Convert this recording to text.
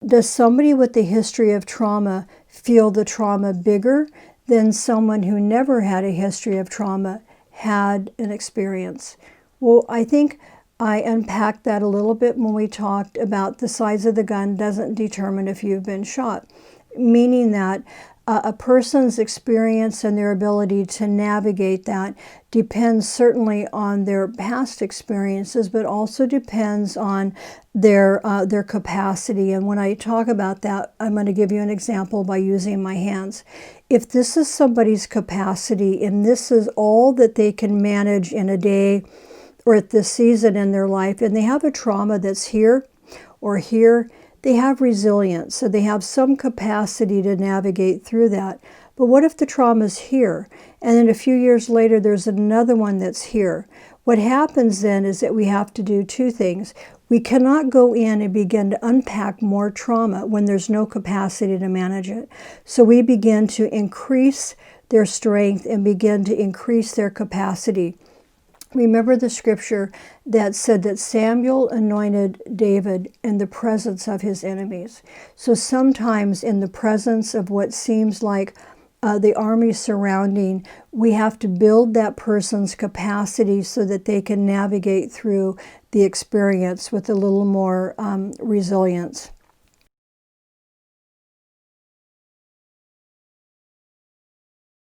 does somebody with a history of trauma feel the trauma bigger than someone who never had a history of trauma had an experience? Well, I think I unpacked that a little bit when we talked about the size of the gun doesn't determine if you've been shot, meaning that a person's experience and their ability to navigate that depends certainly on their past experiences, but also depends on their capacity. And when I talk about that, I'm going to give you an example by using my hands. If this is somebody's capacity and this is all that they can manage in a day or at this season in their life, and they have a trauma that's here or here, they have resilience, so they have some capacity to navigate through that. But what if the trauma's here, and then a few years later there's another one that's here? What happens then is that we have to do two things. We cannot go in and begin to unpack more trauma when there's no capacity to manage it. So we begin to increase their strength and begin to increase their capacity. Remember the scripture that said that Samuel anointed David in the presence of his enemies. So sometimes in the presence of what seems like the army surrounding, we have to build that person's capacity so that they can navigate through the experience with a little more resilience.